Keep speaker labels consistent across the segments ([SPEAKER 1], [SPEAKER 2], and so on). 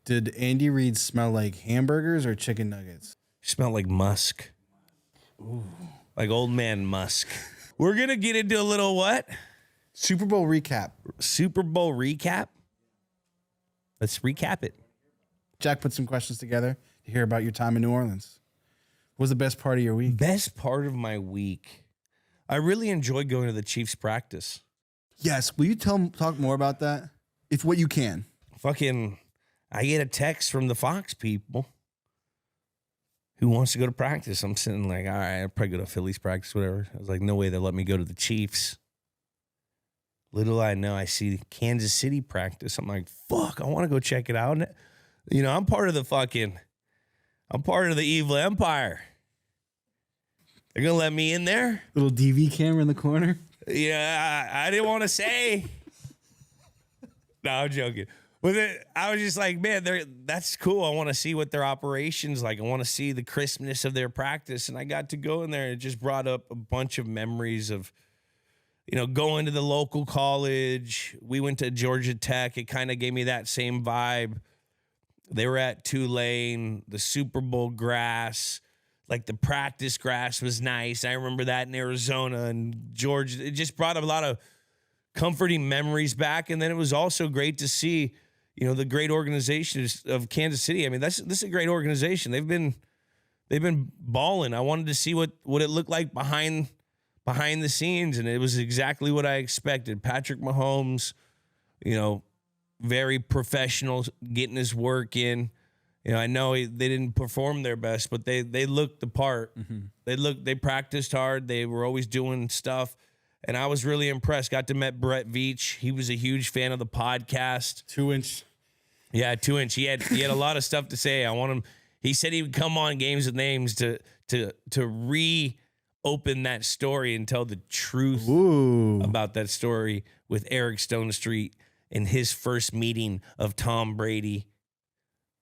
[SPEAKER 1] Did Andy Reid smell like hamburgers or chicken nuggets?
[SPEAKER 2] Smelled like musk.
[SPEAKER 1] Ooh.
[SPEAKER 2] Like old man musk. We're going to get into a little what?
[SPEAKER 1] Super Bowl recap.
[SPEAKER 2] Super Bowl recap? Let's recap it.
[SPEAKER 1] Jack put some questions together to hear about your time in New Orleans. What was the best part of your week?
[SPEAKER 2] Best part of my week. I really enjoyed going to the Chiefs practice.
[SPEAKER 1] Yes. Will you talk more about that? If what you can.
[SPEAKER 2] I get a text from the Fox people who wants to go to practice. I'm sitting like, all right, I'll probably go to Phillies practice, whatever. I was like, no way they'll let me go to the Chiefs. Little I know, I see Kansas City practice. I'm like, fuck, I want to go check it out. You know, I'm part of the evil empire. They're going to let me in there.
[SPEAKER 1] Little DV camera in the corner.
[SPEAKER 2] Yeah, I didn't want to say. No, I'm joking. But I was just like, man, that's cool. I want to see what their operation's like. I want to see the crispness of their practice. And I got to go in there, and it just brought up a bunch of memories of, you know, going to the local college. We went to Georgia Tech. It kind of gave me that same vibe. They were at Tulane, the Super Bowl grass. Like the practice grass was nice. I remember that in Arizona and Georgia. It just brought a lot of comforting memories back. And then it was also great to see, you know, the great organization of Kansas City. I mean, this is a great organization. They've been balling. I wanted to see what it looked like behind the scenes, and it was exactly what I expected. Patrick Mahomes, you know, very professional, getting his work in. You know, I know they didn't perform their best, but they looked the part. Mm-hmm. They practiced hard. They were always doing stuff, and I was really impressed. Got to meet Brett Veach. He was a huge fan of the podcast.
[SPEAKER 1] 2-inch.
[SPEAKER 2] Yeah, 2-inch. He had a lot of stuff to say. I want him. He said he would come on Games with Names to open that story and tell the truth about that story with Eric Stone Street in his first meeting of Tom Brady.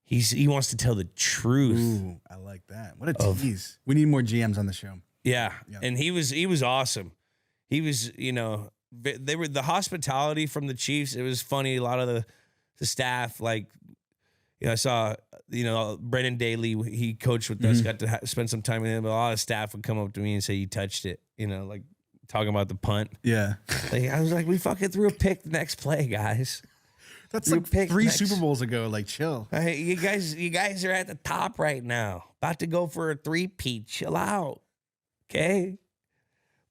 [SPEAKER 2] He wants to tell the truth.
[SPEAKER 1] Ooh, I like that. What a tease. We need more GMs on the show.
[SPEAKER 2] Yeah. And he was awesome. He was, you know, they were the hospitality from the Chiefs. It was funny. A lot of the staff, like, you know, I saw, you know, Brendan Daly, he coached with us, got to spend some time with him. But a lot of staff would come up to me and say, you touched it, you know, like talking about the punt.
[SPEAKER 1] Yeah.
[SPEAKER 2] Like, I was like, we fucking threw a pick the next play, guys.
[SPEAKER 1] That's like 3 Super Bowls ago. Like, chill.
[SPEAKER 2] Hey, you guys are at the top right now. About to go for a 3-peat. Chill out. Okay.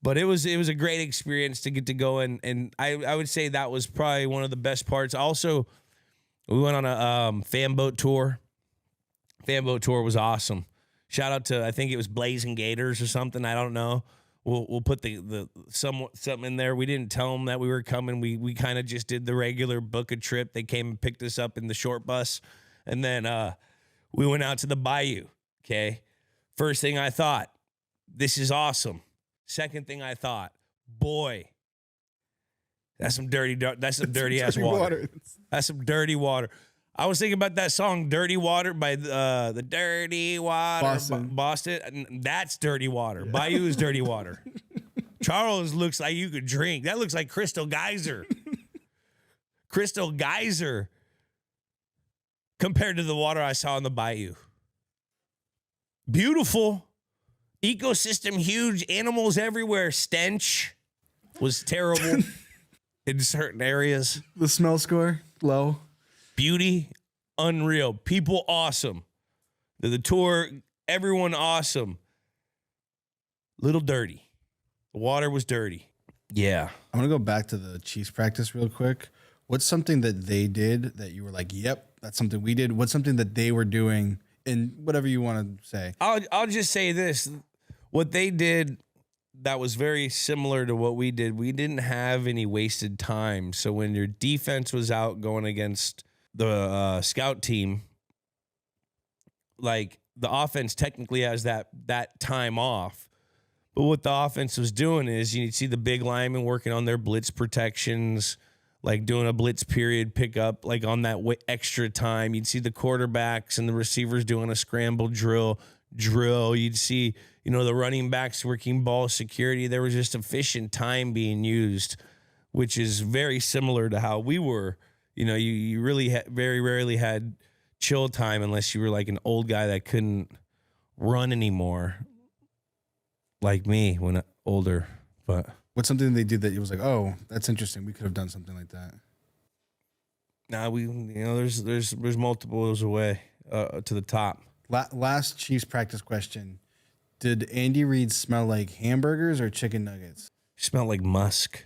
[SPEAKER 2] But it was a great experience to get to go and I would say that was probably one of the best parts. Also, we went on a fan boat tour. Fan boat tour was awesome. Shout out to, I think it was Blazing Gators or something. I don't know. We'll put something in there. We didn't tell them that we were coming. We kind of just did the regular book a trip. They came and picked us up in the short bus, and then we went out to the bayou. Okay, first thing I thought, this is awesome. Second thing I thought, boy, that's some dirty ass water. That's some dirty water. I was thinking about that song "Dirty Water" by the Dirty Water Boston. That's dirty water. Yeah. Bayou is dirty water. Charles looks like you could drink. That looks like Crystal Geyser. Crystal Geyser compared to the water I saw in the bayou. Beautiful. Ecosystem huge. Animals everywhere. Stench was terrible in certain areas.
[SPEAKER 1] The smell score low.
[SPEAKER 2] Beauty, unreal. People, awesome. The tour, everyone, awesome. Little dirty. The water was dirty. Yeah.
[SPEAKER 1] I'm going to go back to the Chiefs practice real quick. What's something that they did that you were like, yep, that's something we did? What's something that they were doing, and whatever you want to say?
[SPEAKER 2] I'll just say this. What they did that was very similar to what we did, we didn't have any wasted time. So when your defense was out going against the scout team, like the offense technically has that time off. But what the offense was doing is you see the big linemen working on their blitz protections, like doing a blitz period pickup, like on that extra time. You'd see the quarterbacks and the receivers doing a scramble drill. You'd see, you know, the running backs working ball security. There was just efficient time being used, which is very similar to how we were. You know, you really very rarely had chill time unless you were like an old guy that couldn't run anymore, like me when older. But
[SPEAKER 1] what's something they did that you was like, oh, that's interesting. We could have done something like that.
[SPEAKER 2] nah, there's multiples away to the top.
[SPEAKER 1] Last Chiefs practice question. Did Andy Reid smell like hamburgers or chicken nuggets?
[SPEAKER 2] Smelled like musk.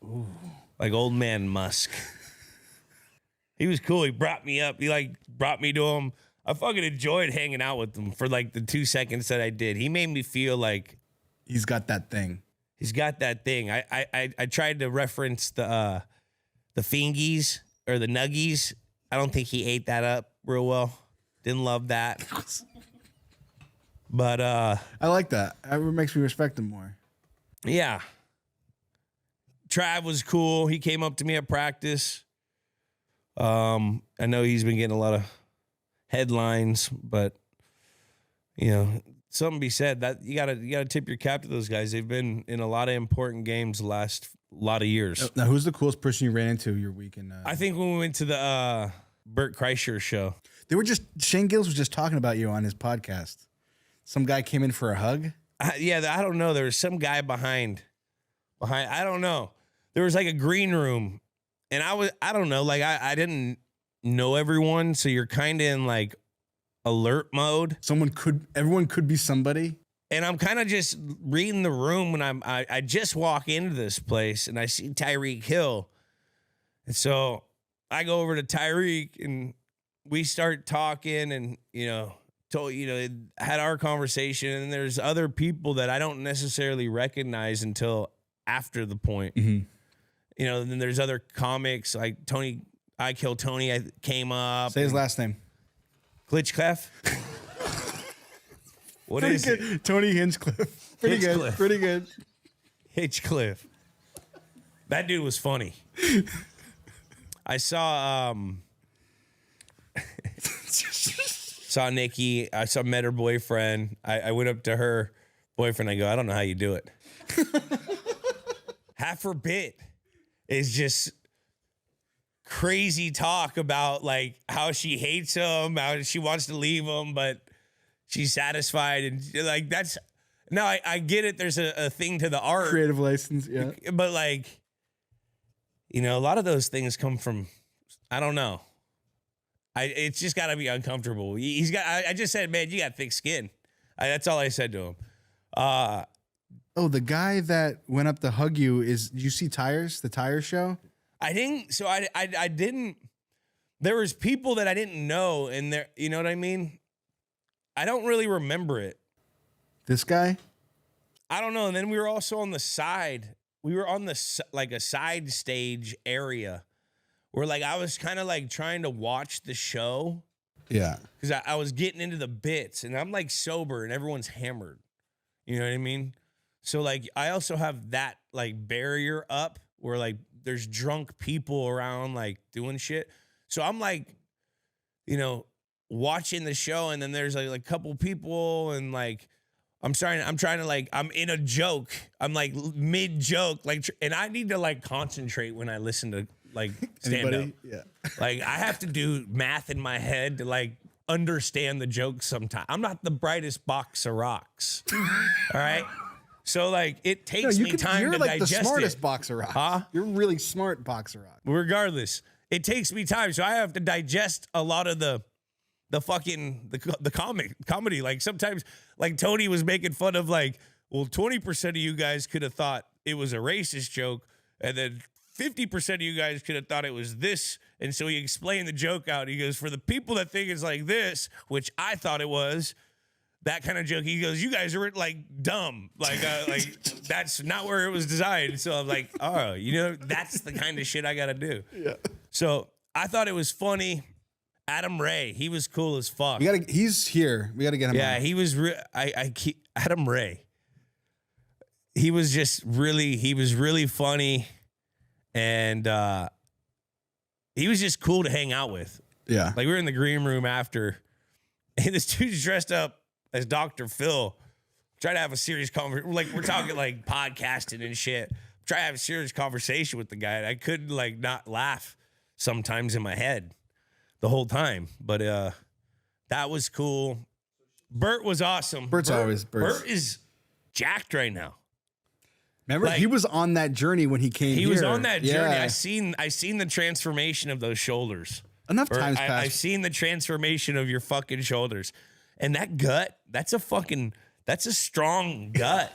[SPEAKER 1] Ooh.
[SPEAKER 2] Like old man musk. He was cool. He brought me up. He like brought me to him. I fucking enjoyed hanging out with him for like the 2 seconds that I did. He made me feel like
[SPEAKER 1] he's got that thing.
[SPEAKER 2] He's got that thing. I tried to reference the fingies or the nuggies. I don't think he ate that up real well. Didn't love that. But
[SPEAKER 1] I like that. It makes me respect him more.
[SPEAKER 2] Yeah. Trav was cool. He came up to me at practice. I know he's been getting a lot of headlines, but you know, something be said that you gotta tip your cap to those guys. They've been in a lot of important games the last lot of years.
[SPEAKER 1] Now, who's the coolest person you ran into your weekend?
[SPEAKER 2] I think when we went to the Bert Kreischer show,
[SPEAKER 1] Shane Gillis was just talking about you on his podcast. Some guy came in for a hug.
[SPEAKER 2] I don't know. There was some guy behind. I don't know. There was like a green room, and I don't know. Like I didn't know everyone, so you're kind of in like alert mode.
[SPEAKER 1] Everyone could be somebody.
[SPEAKER 2] And I'm kind of just reading the room when I just walk into this place and I see Tyreek Hill. And so I go over to Tyreek and we start talking and, had our conversation. And there's other people that I don't necessarily recognize until after the point.
[SPEAKER 1] Mm-hmm.
[SPEAKER 2] Then there's other comics like Tony, I Kill Tony. I came up.
[SPEAKER 1] Say his last name.
[SPEAKER 2] Glitchclef. What is it?
[SPEAKER 1] Tony Hinchcliffe. Pretty good.
[SPEAKER 2] Hinchcliffe. That dude was funny. I saw Nikki. I met her boyfriend. I went up to her boyfriend. I go, I don't know how you do it. Half her bit is just crazy talk about like how she hates him, how she wants to leave him, but she's satisfied. And like, that's now I get it. There's a thing to the art.
[SPEAKER 1] Creative license. Yeah.
[SPEAKER 2] But like, a lot of those things come from, I don't know. It's just got to be uncomfortable. I just said, man, you got thick skin. That's all I said to him.
[SPEAKER 1] The guy that went up to hug you did you see the tire show?
[SPEAKER 2] I didn't. So I didn't. There was people that I didn't know in there. You know what I mean? I don't really remember it.
[SPEAKER 1] This guy?
[SPEAKER 2] I don't know. And then we were also on the side. We were on a side stage area where like I was kind of like trying to watch the show.
[SPEAKER 1] Yeah.
[SPEAKER 2] Because I was getting into the bits and I'm like sober and everyone's hammered. You know what I mean? So like I also have that like barrier up where like there's drunk people around like doing shit. So I'm like, watching the show and then there's like a couple people and like I'm trying to like I'm in a joke. I'm like mid joke like and I need to like concentrate when I listen to like stand up.
[SPEAKER 1] Yeah.
[SPEAKER 2] Like I have to do math in my head to like understand the joke sometimes. I'm not the brightest box of rocks. All right? So like it takes me time to digest it.
[SPEAKER 1] You're like the smartest box of rocks.
[SPEAKER 2] Huh?
[SPEAKER 1] You're really smart box of rocks.
[SPEAKER 2] Regardless, it takes me time. So I have to digest a lot of the comedy. Like sometimes like Tony was making fun of like, well, 20% of you guys could have thought it was a racist joke, and then 50% of you guys could have thought it was this. And so he explained the joke out. He goes, for the people that think it's like this, which I thought it was, that kind of joke. He goes, you guys are like dumb. Like that's not where it was designed. So I'm like, oh, that's the kind of shit I got to do.
[SPEAKER 1] Yeah.
[SPEAKER 2] So I thought it was funny. Adam Ray, he was cool as fuck.
[SPEAKER 1] He's here. We got to get him.
[SPEAKER 2] Yeah,
[SPEAKER 1] on.
[SPEAKER 2] he was. Adam Ray. He was really funny, and he was just cool to hang out with.
[SPEAKER 1] Yeah.
[SPEAKER 2] Like we were in the green room after, and this dude's dressed up as Dr. Phil. Try to have a serious conversation. Like we're talking like podcasting and shit. Try to have a serious conversation with the guy. And I couldn't like not laugh sometimes in my head. the whole time. But that was cool. Bert was awesome.
[SPEAKER 1] Bert
[SPEAKER 2] is jacked right now.
[SPEAKER 1] Remember,
[SPEAKER 2] Like,
[SPEAKER 1] he was on that journey when he came
[SPEAKER 2] He
[SPEAKER 1] here.
[SPEAKER 2] was on that journey.
[SPEAKER 1] Yeah.
[SPEAKER 2] I seen the transformation of those shoulders.
[SPEAKER 1] Enough times passed.
[SPEAKER 2] I've seen the transformation of your fucking shoulders. And that gut, that's a strong gut.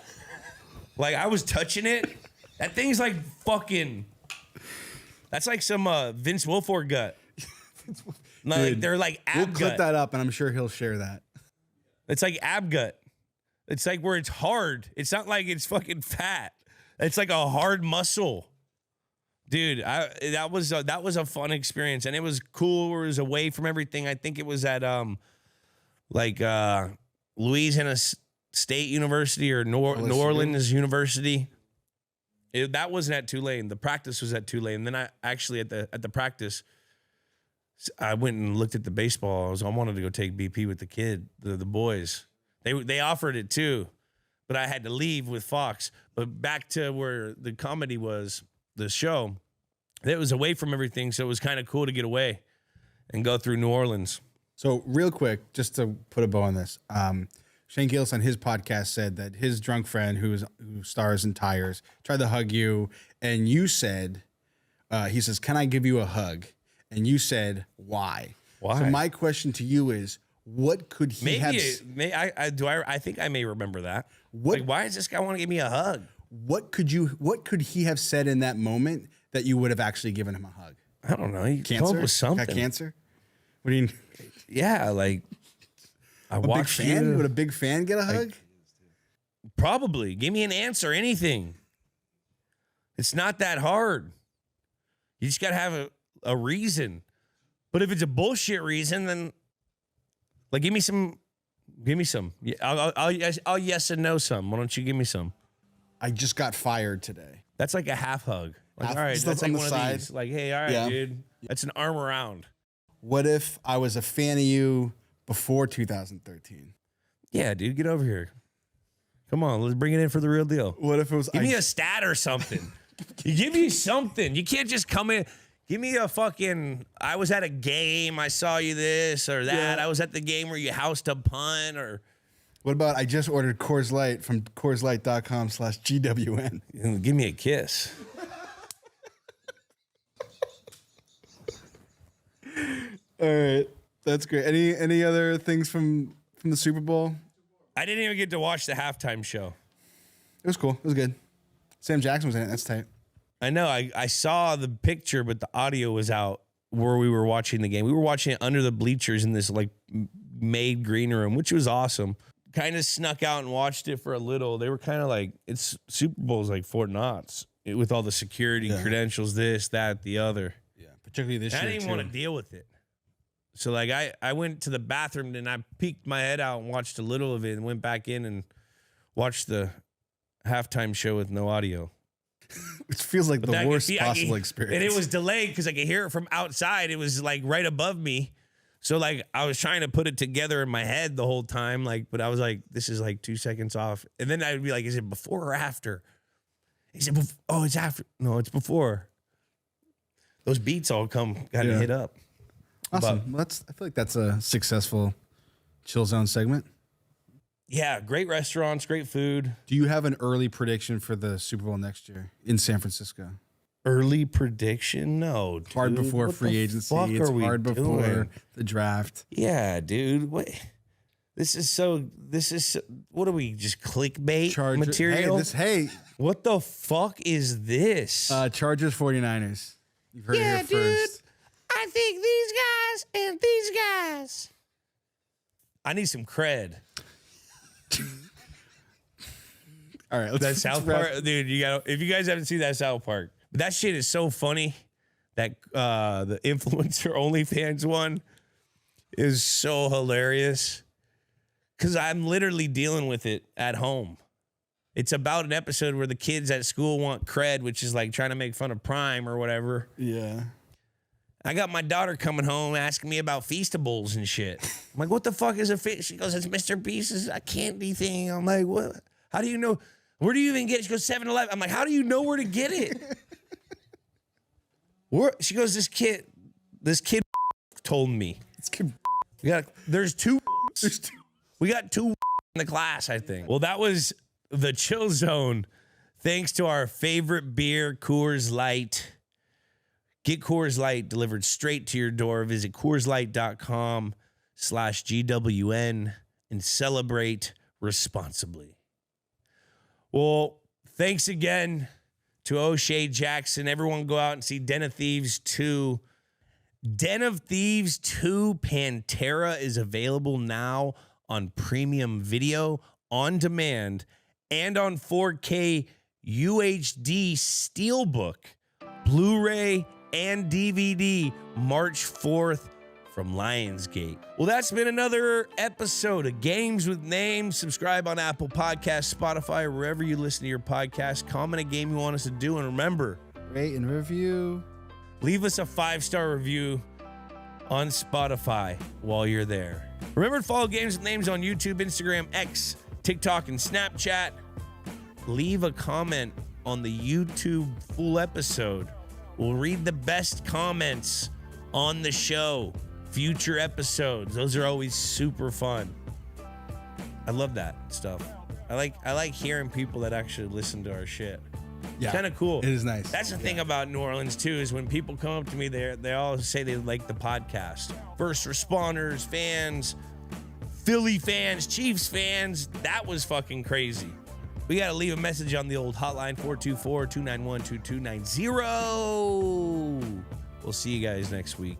[SPEAKER 2] Like, I was touching it. That thing's like fucking, that's like some Vince Wilfork gut. Like, they're like ab
[SPEAKER 1] We'll
[SPEAKER 2] gut.
[SPEAKER 1] clip that up, and I'm sure he'll share that.
[SPEAKER 2] It's like ab gut. It's like where it's hard. It's not like it's fucking fat. It's like a hard muscle. Dude, that was a fun experience, and it was cool. It was away from everything. I think it was at Louisiana State University or New Orleans University. That wasn't at Tulane. The practice was at Tulane. Then I actually at the practice, I went and looked at the baseball. I wanted to go take BP with the boys. They offered it too, but I had to leave with Fox. But back to where the comedy was, the show, it was away from everything, so it was kind of cool to get away and go through New Orleans.
[SPEAKER 1] So real quick, just to put a bow on this, Shane Gillis on his podcast said that his drunk friend who stars in Tires tried to hug you, and you said, he says, "Can I give you a hug?" And you said, "Why?"
[SPEAKER 2] Why?
[SPEAKER 1] So my question to you is, what could he have?
[SPEAKER 2] I think I may remember that.
[SPEAKER 1] What?
[SPEAKER 2] Like, why does this guy want to give me a hug?
[SPEAKER 1] What could he have said in that moment that you would have actually given him a hug?
[SPEAKER 2] I don't know. He
[SPEAKER 1] Cancer?
[SPEAKER 2] came up with something.
[SPEAKER 1] Got cancer? What do you?
[SPEAKER 2] Yeah, like I watched
[SPEAKER 1] big fan?
[SPEAKER 2] you.
[SPEAKER 1] Would a big fan get a hug?
[SPEAKER 2] Probably. Give me an answer, anything. It's not that hard. You just got to have a reason. But if it's a bullshit reason, then like give me some. Yeah, I'll yes and no some. Why don't you give me some?
[SPEAKER 1] I just got fired today.
[SPEAKER 2] That's like a half hug. Like, all right,
[SPEAKER 1] Just
[SPEAKER 2] that's
[SPEAKER 1] on
[SPEAKER 2] like
[SPEAKER 1] the
[SPEAKER 2] one
[SPEAKER 1] side.
[SPEAKER 2] of these. Like, hey, all right,
[SPEAKER 1] Yeah.
[SPEAKER 2] dude. That's an arm around.
[SPEAKER 1] What if I was a fan of you before 2013?
[SPEAKER 2] Yeah, dude, get over here. Come on, let's bring it in for the real deal.
[SPEAKER 1] What if it was?
[SPEAKER 2] Give me a stat or something. You give me something. You can't just come in. Give me a fucking, I was at a game, I saw you this or that.
[SPEAKER 1] Yeah.
[SPEAKER 2] I was at the game where you housed a punt or.
[SPEAKER 1] What about I just ordered Coors Light from CoorsLight.com/GWN?
[SPEAKER 2] Give me a kiss.
[SPEAKER 1] All right, that's great. Any other things from the Super Bowl?
[SPEAKER 2] I didn't even get to watch the halftime show.
[SPEAKER 1] It was cool. It was good. Sam Jackson was in it. That's tight.
[SPEAKER 2] I know. I saw the picture, but the audio was out where we were watching the game. We were watching it under the bleachers in this like made green room, which was awesome. Kind of snuck out and watched it for a little. They were kind of like, it's Super Bowl's like Fort Knox with all the security credentials, this, that, the other.
[SPEAKER 1] Yeah, particularly this
[SPEAKER 2] And
[SPEAKER 1] year.
[SPEAKER 2] I didn't even want to deal with it. So like I went to the bathroom and I peeked my head out and watched a little of it and went back in and watched the halftime show with no audio.
[SPEAKER 1] It feels like the worst possible experience.
[SPEAKER 2] And it was delayed because I could hear it from outside. It was like right above me. So like I was trying to put it together in my head the whole time. Like, but I was like, this is like 2 seconds off. And then I'd be like, is it before or after? He said, oh, it's after. No, it's before. Those beats all got to hit up.
[SPEAKER 1] Awesome. Well, I feel like that's a successful Chill Zone segment.
[SPEAKER 2] Yeah, great restaurants, great food.
[SPEAKER 1] Do you have an early prediction for the Super Bowl next year in San Francisco?
[SPEAKER 2] Early prediction? No, dude.
[SPEAKER 1] Hard before free agency. It's hard before the draft.
[SPEAKER 2] Yeah, dude. What? This is what are we, just clickbait material?
[SPEAKER 1] Hey,
[SPEAKER 2] what the fuck is this?
[SPEAKER 1] Chargers 49ers. You've heard it here first.
[SPEAKER 2] Dude. I think these guys and these guys. I need some cred.
[SPEAKER 1] All right,
[SPEAKER 2] That South Park, dude. If you guys haven't seen that South Park, that shit is so funny. That the influencer OnlyFans one is so hilarious because I'm literally dealing with it at home. It's about an episode where the kids at school want cred, which is like trying to make fun of Prime or whatever.
[SPEAKER 1] Yeah.
[SPEAKER 2] I got my daughter coming home asking me about Feastables and shit. I'm like, what the fuck is a Feast? She goes, it's Mr. Beast's a candy thing. I'm like, what? How do you know? Where do you even get it? She goes, 7-Eleven. I'm like, how do you know where to get it? She goes, this kid told me. There's two. We got two in the class, I think. Well, that was the Chill Zone. Thanks to our favorite beer, Coors Light. Get Coors Light delivered straight to your door. Visit CoorsLight.com/GWN and celebrate responsibly. Well, thanks again to O'Shea Jackson. Everyone go out and see Den of Thieves 2. Den of Thieves 2 Pantera is available now on premium video, on demand, and on 4K UHD Steelbook, Blu-ray, and DVD March 4th from Lionsgate. Well, that's been another episode of Games with Names. Subscribe on Apple Podcasts, Spotify, or wherever you listen to your podcast. Comment a game you want us to do, and remember,
[SPEAKER 1] rate and review.
[SPEAKER 2] Leave us a 5-star review on Spotify while you're there. Remember to follow Games with Names on YouTube, Instagram, X, TikTok, and Snapchat. Leave a comment on the YouTube full episode. We'll read the best comments on the show. Future episodes. Those are always super fun. I love that stuff. I like hearing people that actually listen to our shit.
[SPEAKER 1] Yeah,
[SPEAKER 2] kind of cool.
[SPEAKER 1] It is nice.
[SPEAKER 2] That's the thing about New Orleans too, is when people come up to me, they all say they like the podcast. First responders, fans, Philly fans, Chiefs fans. That was fucking crazy. We got to leave a message on the old hotline, 424-291-2290. We'll see you guys next week.